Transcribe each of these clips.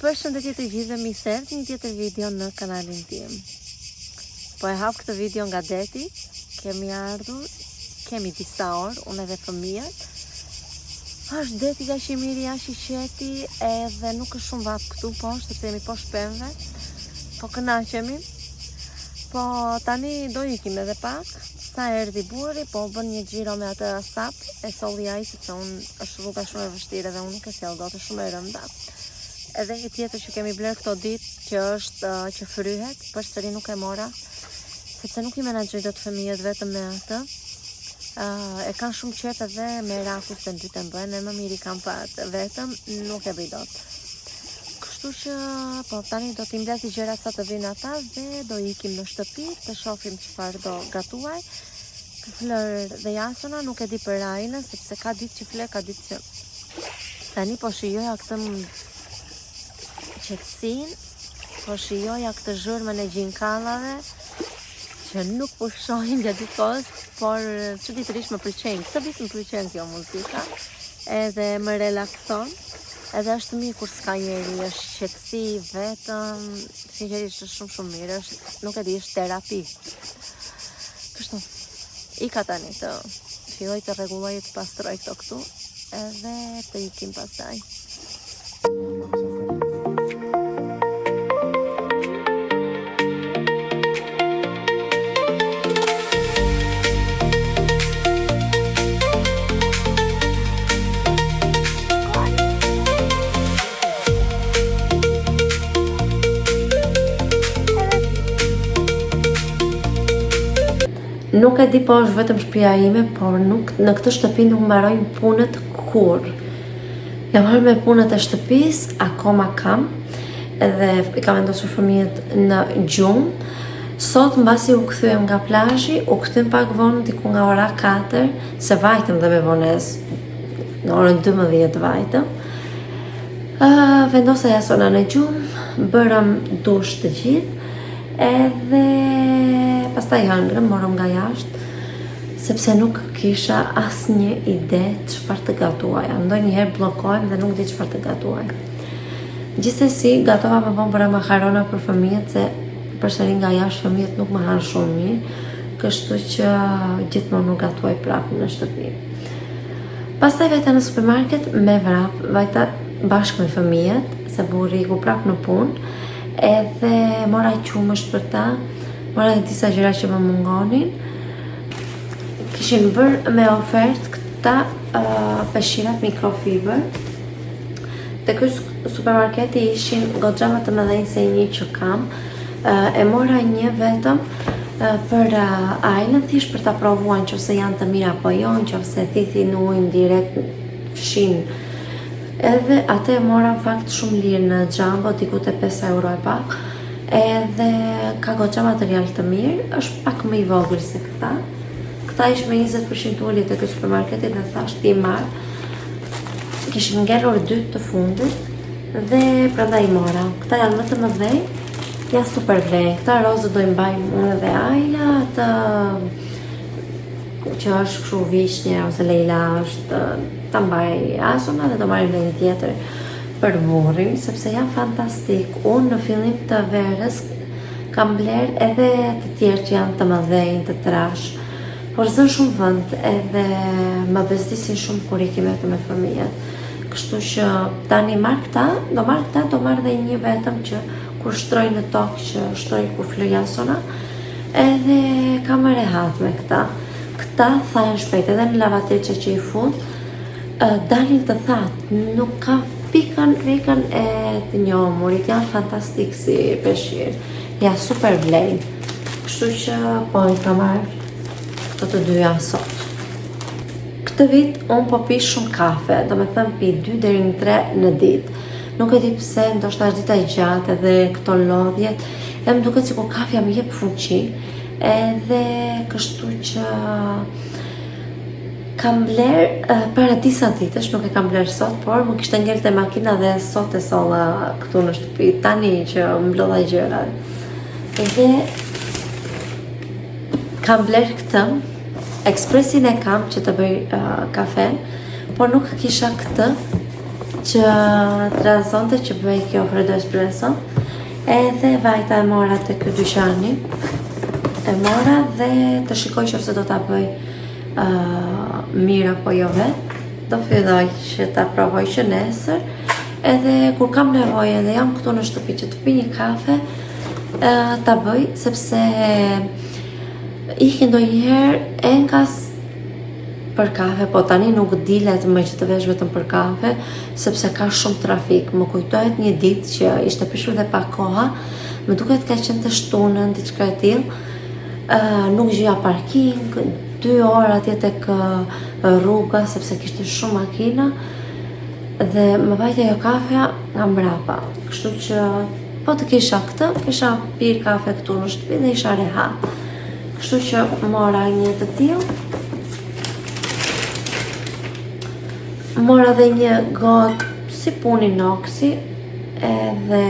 Përshëndetje të gjithëve, mirë se erdhët një tjetër video në kanalin tim. Po e hap këtë video nga deti. Kemi ardhur, kemi disa orë, unë edhe fëmijët. Është deti ka që i miri, ashtë i qeti, edhe nuk është shumë vap këtu poshtë, sepse jemi poshtë pemëve. Po kënaqemi. Po tani do ikim edhe pak. Sa erdhi burri, po bën një xhiro me atë sap, e solli ai sepse unë është rruga shumë e vështirë dhe unë nuk e sjell dot, është shumë e rënda. Edhe një tjetër që kemi bler këto ditë që është që fryhet, përsëri nuk e mora, sepse nuk i menaxhoj dot fëmijët vetëm me atë. E kanë shumë qetë edhe me rakus të dy të bëjnë, e më miri kam patë vetëm, nuk e bëj dot. Kështu që po tani do t'i mbledh gjërat sa të vinë ata dhe do ikim në shtëpi të shohim çfarë do gatuaj. Flër dhe Jasona nuk e di për Rajnën, sepse ka ditë që fle, ka ditë që tani po shijoja këtë qetësin, po shijoja këtë zhurmën e gjinkallave që nuk pushojnë gjatë kohës, por çuditërisht më pëlqen. Këtë vit më pëlqen kjo muzika, edhe më relakson, edhe është mirë kur s'ka njeri, është qetësi vetëm, sinqerisht është shumë mirë, është, nuk e di, është terapi. Kështu, ika tani të filloj të rregulloj të pastroj këto këtu, edhe të ikim pastaj. Nuk e di po është vetëm shtëpia ime, por në këtë shtëpi nuk mbarojnë punët kur. Jam marrë me punët e shtëpis, akoma kam, edhe i kam vendosur fëmijët në gjumë. Sot mbasi u kthyem nga plazhi, u kthyem pak vonë diku nga ora 4, se vajtëm dhe me vonesë, në orën 12 vajtëm. Vendosa Jasona në gjumë, bërëm dush të gjithë, edhe pastaj hëngrëm, morëm nga jashtë, sepse nuk kisha asnjë ide çfarë të gatuaja. Ndonjëherë bllokohem dhe nuk di çfarë të gatuaj. Gjithsesi, gatova më vonë bëra makarona për fëmijët, se përsëri nga jashtë fëmijët nuk më hanë shumë mirë, kështu që gjithmonë nuk gatuaj prapë në shtëpi. Pastaj vajta në supermarket me vrap, vajta bashkë me fëmijët, se burri iku prapë në punë, edhe mora qumësht për ta. Mora dhe disa gjëra që më mungonin. Kishin bërë me ofertë këta peshqirat mikrofiber. Te ky supermarketi ishin goxha më të mëdhenj se një që kam. E mora një vetëm për ajlën, thjesht për ta provuar nëse janë të mira apo jo, nëse thithin ujin direkt fshin. Edhe atë e mora në fakt shumë lirë në Jumbo, diku te 5 euro e pak. Edhe ka goxha material të mirë, është pak më i vogël se këta. Këta ishë me 20% ulje të këtë supermarketit dhe thash ti marr. Kishim ngelur 2 të fundit dhe prandaj i mora. Këta janë më të mëdhenj, janë super vlenj. Këta rozë do i mbajmë unë dhe Ajla, atë që është kështu vishnje ose Leila është ta mbaj Jasona dhe do marrim në një tjetër për burrin, sepse janë fantastik. Unë në fillim të verës kam bler edhe të tjerë që janë të mëdhenj, të trash, por zën shumë vend edhe më bezdisin shumë kur ikim vetëm me fëmijët. Kështu që tani marr këta, do marr dhe një vetëm që kur shtroj në tokë, që shtroj kur flë Jasona, edhe kam më rehat me këta. Këta thajen shpejt, edhe në lavatriçe që i fut, dalin të thatë, nuk ka pikën e të njomurit, janë fantastik si peshqir, janë super vlenj. Kështu që po i ka marrë këto të dyja sot. Këtë vit unë po pi shumë kafe, do me thëmë pi 2 deri në 3 në ditë. Nuk e di pse, ndoshta është dita i gjatë edhe këto lodhjet, e më duket sikur kafja më jep fuqi, edhe kështu që kam bler para disa ditësh, nuk e kam bler sot, por më kishte ngel te makina dhe sot e solla këtu në shtëpi, tani që mblodha gjërat. Edhe kam bler këtë, ekspresin e kam që të bëj kafe, por nuk kisha këtë që të razonte që bëj kjo Freddo Espresso. Edhe vajta e mora të ky dyqani, e mora dhe të shikoj që do ta bëj mirë apo jo vetë. Do filloj që ta provoj që nesër, edhe kur kam nevojë edhe jam këtu në shtëpi që të pi një kafe, ta bëj, sepse iki ndonjëherë enkas për kafe, po tani nuk dilet më që të vesh vetëm për kafe, sepse ka shumë trafik. Më kujtohet një ditë që ishte prishur dhe pak koha, më duket ka qenë të shtunën, diçka e tillë, nuk gjeja parking, 2 orë atje tek rruga, sepse kishte shumë makina, dhe më vajte ajo kafeja nga mbrapa. Kështu që po të kisha këtë, kisha pirë kafe këtu në shtëpi dhe isha rehat. Kështu që mora një të tillë. Mora dhe një gotë si puni noksi, edhe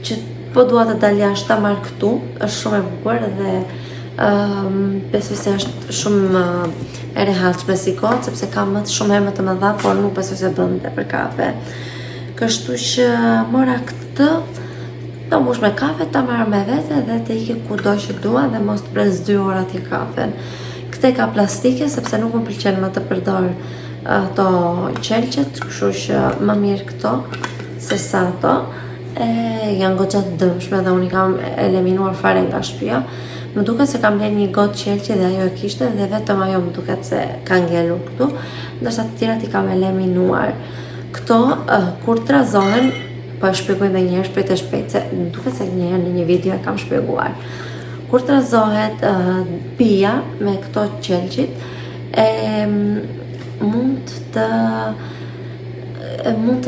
që po dua të dal jashtë ta marr këtu, është shumë e bukur dhe besoj se është shumë e rehatshme si gotë, sepse kam shumë herë më të mëdha, por nuk besoj se bënte për kafe. Kështu që mora këtë, do mbush me kafe, ta marr me vete dhe të iki kudo që dua dhe mos të pres 2 orë atje kafen. Këtë ka plastike sepse nuk më pëlqen më të përdor ato qelqet, kështu që më mirë këto se sa ato. Janë goxha të dëmshme dhe unë i kam eliminuar fare nga shtëpia. Më duket se kam lënë një gotë qelqe dhe ajo e kishte dhe vetëm ajo më duket se ka ngelur këtu, ndërsa të tjerat i kam eliminuar. Këto kur trazohen, po e shpjegoj edhe një herë shpejt e shpejt, se më duket se një herë në një video e kam shpjeguar. Kur trazohet pija me këto qelqit, mund të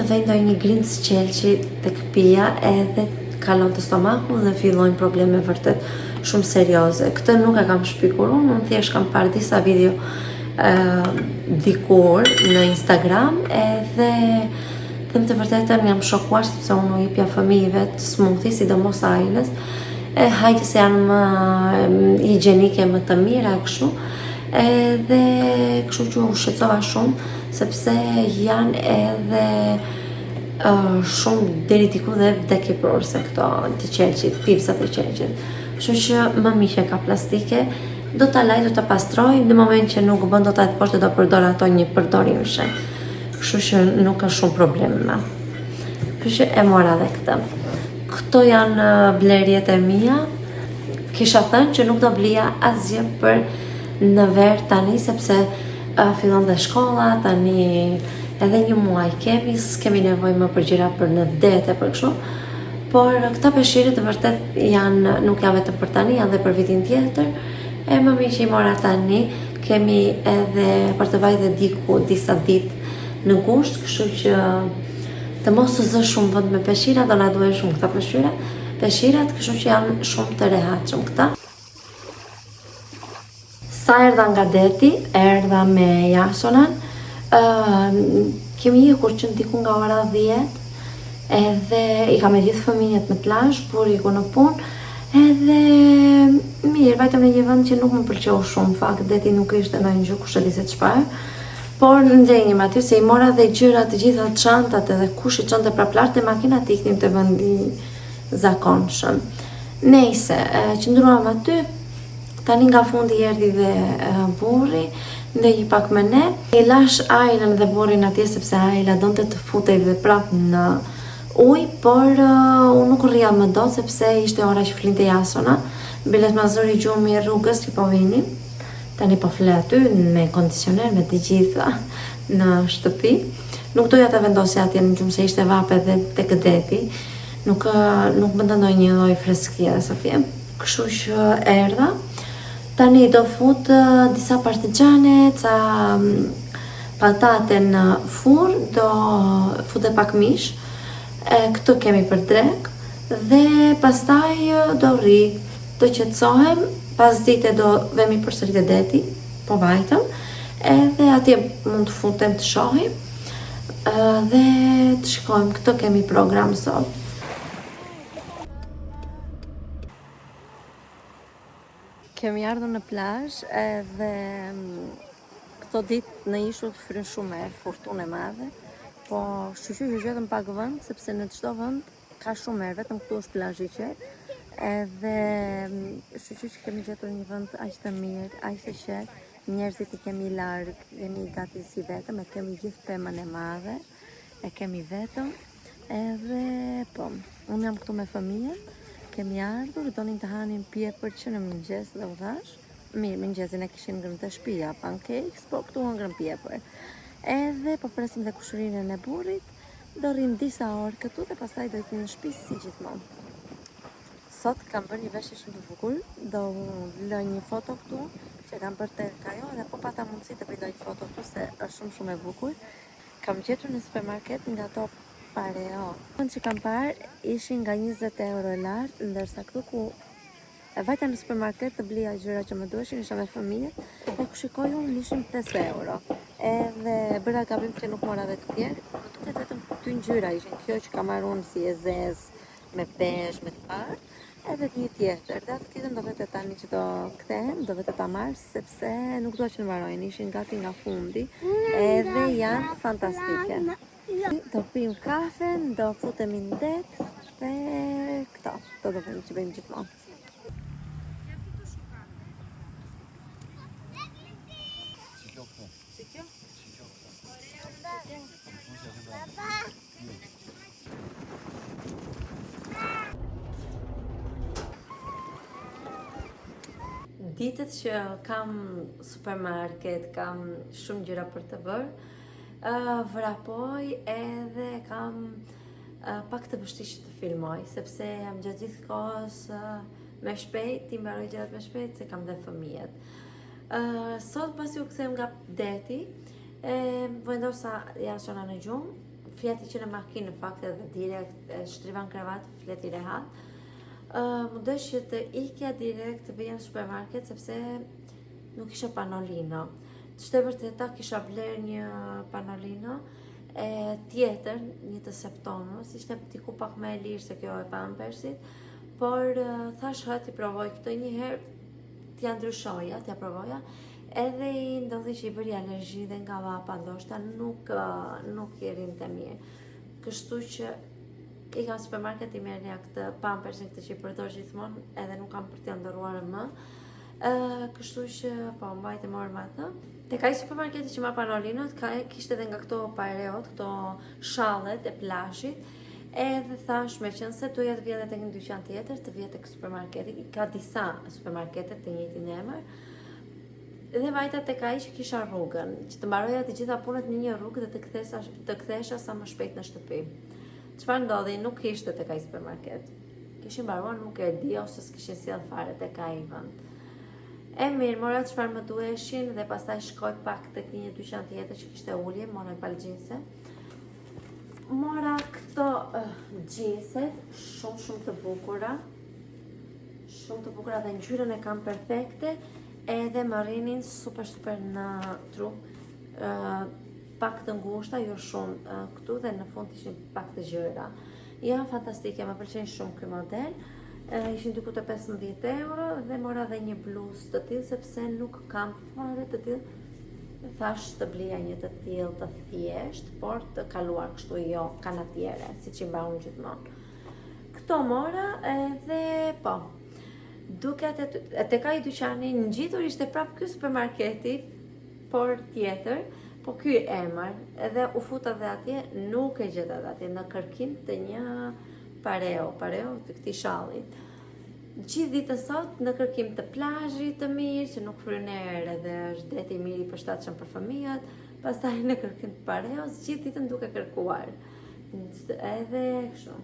vendoj një grindë qelqi tek pija edhe kalon të stomaku dhe fillojnë probleme vërtet shumë serioze. Këtë nuk e kam shpikur unë thjesht kam parë disa video dikur në Instagram edhe them të vërtetën jam shokuar sepse unë u jepja fëmijëve të smoothie, sidomos Ailes, hajde se janë më higjienike, më të mira kështu. Edhe kështu që u shqetësova shumë sepse janë edhe shumë deri diku dhe vdekjeprorse këto të qelqit, pipsat e qelqit. Kështu që më miqe ka plastike, do ta laj, do ta pastroj, në moment që nuk bën dot atë poshtë do përdor ato një përdorimshe. Kështu që nuk ka shumë probleme. Kështu që e mora dhe këtë. Këto janë blerjet e mia. Kisha thënë që nuk do blija asgjë për në verë tani, sepse fillon dhe shkolla, tani edhe një muaj kemi nevojë më për gjëra për në dete, për kështu. Por këta peshqire të vërtet janë, nuk janë vetëm për tani, janë dhe për vitin tjetër. E më mirë që i mora tani, kemi edhe për të vajtë dhe diku disa ditë në gusht, kështu që të mos të zë shumë vënd me peshqira, do na duhen shumë këta peshqirat, kështu që janë shumë të rehatshëm këta. Sa erdha nga deti, erdha me Jasonan, kemi ikur që diku nga ora 10, edhe i kam e gjithë fëmijët në plazh, por iku në punë, edhe mirë, vajtëm në një vend që nuk më pëlqeu shumë, fakt, deti nuk ishte në një gjë kush e di se çfarë, por ndenjëm aty se i mora dhe gjërat të gjitha çantat edhe kush i çonte pra plazh te makina të iknim te vendi zakonshëm. Nejse, qëndruam aty. Tani nga fundi erdhi dhe burri, ndej pak me ne. I lash Ailën dhe burrin atje sepse Aila donte të futej dhe prap në ujë, por unë nuk rria më dot sepse ishte ora që flinte Jasona. Bilet ma zëri gjumi rrugës që po vinin. Tani po fle aty me kondicioner, me të gjitha në shtëpi. Nuk doja të vendosja atje në gjumë se ishte vape dhe tek deti. Nuk më ndonjë një lloj freskie sa fjem. Kështu që erdha. Tani do fut disa parmigiane, ca patate në furr, do fute pak mish. Këtu kemi për drek dhe pastaj do rri, do qetësohem, pas dite do vemi përsëri te deti, po vajtëm, edhe atje mund të futem të shohim dhe të shikojmë. Këto kemi program sot. Kemi ardhur në plazh edhe këto ditë në ishull fryn shumë erë, furtunë e madhe, po shqyqy që gjetëm pak vend, sepse në çdo vend ka shumë erë, vetëm këtu është plazhi i qetë. Edhe shqyqy që kemi gjetur një vend aq të mirë, aq të qetë, njerëzit i kemi larg, jemi gati si vetëm, e kemi gjithë pemën e madhe, e kemi vetëm, edhe po, unë jam këtu me fëmijën. Kemi ardhur, donin të hanin pjepër që në mëngjes dhe u thash. Mirë, mëngjesin e kishin ngrënë të shtëpia, pancakes, po këtu ngrën pjepër. Edhe po presim dhe kushërinën e burrit, do rrim disa orë këtu dhe pastaj do të në shtëpi si gjithmonë. Sot kam bërë një veshje shumë të bukur, do lë një foto këtu që kam bërë tek ajo dhe po pata mundësi të bëj një foto këtu se është shumë e bukur. Kam gjetur në supermarket nga ato Pareo. Që kam parë ishin nga 20 euro e lartë, ndërsa këtu ku e vajta në supermarket të blija gjëra që më duheshin, isha me fëmijë, e ku shikoj unë ishin 5 euro. Edhe bëra gabim që nuk mora dhe të tjerë, më duket vetëm 2 ngjyra ishin, kjo që kam marrë unë si e zezë, me peshë, me të parë, edhe një tjetër. Dhe atë tjetër do vete tani që do kthehem, do vete ta marr sepse nuk dua që në mbarojnë, ishin gati nga fundi, edhe janë fantastike. Do pim kafe, do futemi në det dhe këto, do bëjmë që bëjmë gjithmonë. Ditët që kam supermarket, kam shumë gjëra për të bërë, vrapoj edhe kam pak të vështirë të filmoj, sepse jam gjatë gjithë kohës me shpejt, ti mbaroj gjërat me shpejt, se kam dhe fëmijët. Sot pasi u kthem nga deti, vendosa jashtëna në gjumë, fjeti që në makinë në fakt edhe direkt shtrivan kravat, fleti rehat. Më dësh që të ikja direkt të bëja në supermarket, sepse nuk isha panolino. Të vërteta kisha bler një panolino tjetër, një të septonës, ishte diku pak më e lirë se kjo e Pampersit, por thash t'i provoj këtë një herë, t'ja ndryshoja, t'ja provoja, edhe i ndodhi që i bëri alergji dhe nga vapa ndoshta nuk i rinte mirë. Kështu që i kam supermarket i merrja këtë Pampersin këtë që i përdor gjithmonë, edhe nuk kam për t'ja ndërruar më. Kështu që po mbajtë morëm atë. Tek ai supermarketi që ma panolinot, kishte edhe nga këto Pareot, këto shallet e plazhit, edhe thash me qenë se doja të vija edhe tek një dyqan tjetër, të vija tek supermarketi, ka disa supermarkete të njëjtin emër. Dhe vajta tek ai që kisha rrugën, që të mbaroja të gjitha punët në një rrugë dhe të kthesha sa më shpejt në shtëpi. Çfarë ndodhi? Nuk ishte tek ai supermarket. Kishin mbaruar, nuk e di, ose s'kishin sjell fare tek ai vend. E mirë, mora çfarë më duheshin dhe pastaj shkoj pak tek një dyqan tjetër që kishte ulje, mora palgjinse. Mora këto gjinset, shumë të bukura. Shumë të bukura dhe ngjyrën e kam perfekte, edhe më rrinin super në trup. Pak të ngushta, jo shumë këtu dhe në fund ishin pak të gjëra. Janë fantastike, më pëlqen shumë ky model. Ishin diku të 15 euro dhe mora dhe një bluzë të tillë sepse nuk kam fare të tillë. Thash të blija një të tillë të thjesht, por të kaluar kështu jo kanatiere, siç i mbaun gjithmonë. Këto mora edhe po. Duket tek ai dyqani ngjitur ishte prap ky supermarketi, por tjetër, po ky emër, edhe u futa dhe atje, nuk e gjeta dhe atje në kërkim të një Pareo të këtij shallit. Gjithë ditën sot në kërkim të plazhit të mirë, që nuk fryn erë dhe është deti i mirë i përshtatshëm për fëmijët, pastaj në kërkim të Pareos, gjithë ditën duke kërkuar. Edhe kështu.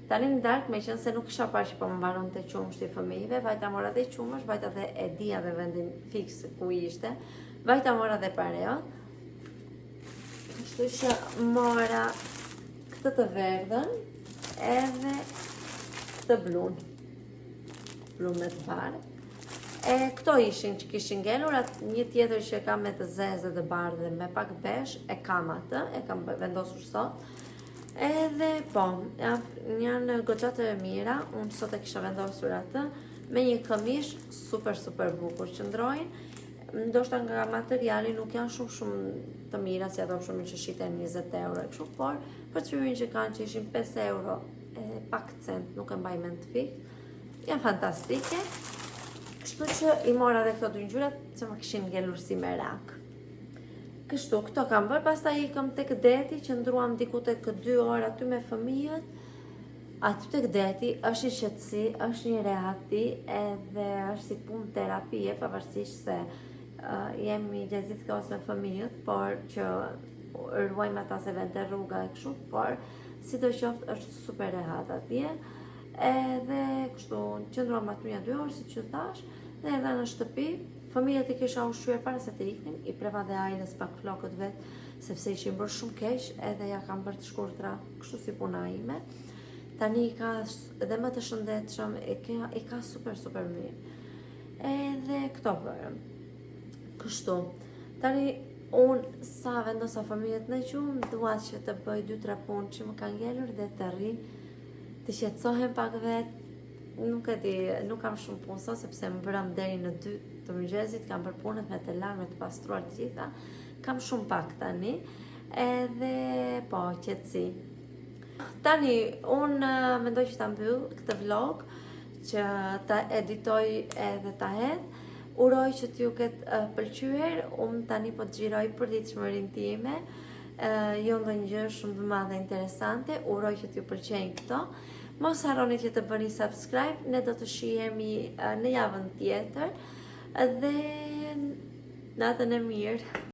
Tani në darkë, me qenë se nuk isha parë që po më mbaron të qumshti fëmijëve, vajta mora dhe qumësh, vajta dhe e dija dhe vendin fix ku ishte, vajta mora dhe Pareo. Kështu që mora këtë të verdhën, edhe këtë blun me të parë. Këto ishin që kishin ngelur, një tjetër që kam me të zezë dhe bardhë me pak besh, e kam atë, e kam vendosur sot. Edhe po, janë goxhat e mira, unë sot e kisha vendosur atë, me një këmish super bukur qëndrojnë. Ndoshta nga materiali nuk janë shumë të mira, si ato shumë që shiten 20 euro e kështu, por për çmimin që kanë, që ishin 5 euro e pak cent, nuk e mbaj mend të fiks, janë fantastike. Kështu që i mora dhe këto dy ngjyrat që më kishin ngelur si merak. Kështu, këto kam bërë, pastaj ikëm tek deti, që ndruam diku tek 2 orë aty me fëmijët. Aty tek deti është një qetësi, është një rehati, edhe është si punë terapie, pavarësisht se jemi gjithë kohës me fëmijët, por që ruajmë ata se vente rruga e kështu, por si do qoftë është super rehat atje. Edhe kështu qëndruam aty një 2 orë, si që thash, dhe erdha në shtëpi. Fëmijët i kisha ushqyer para se të iknin, i preva dhe ajles pak flokët vet, sepse ishin bërë shumë keq, edhe ja kam bërë të shkurtra, kështu si puna ime. Tani i ka edhe më të shëndetshëm, i ka super mirë. Edhe këto bërëm. Kështu. Tani unë sa vendosa fëmijët në gjumë, dua që të bëj 2-3 punë që më kanë ngelur dhe të rri, të qetësohem pak vetë. Nuk e di, nuk kam shumë punë sot, sepse më bërëm deri në 2 të mëngjesit, kam bërë punët me të larë, me të pastruar të gjitha. Kam shumë pak tani, edhe po, qetësi. Tani, unë mendoj që ta mbyll këtë vlog, që ta editoj edhe ta hedh. Uroj që t'ju ketë pëlqyer, unë tani po të xhiroj përditshmërinë time, jo ndonjë gjë shumë të madhe interesante, uroj që t'ju pëlqejnë këto. Mos harroni që të bëni subscribe, ne do të shihemi në javën tjetër, dhe natën e mirë.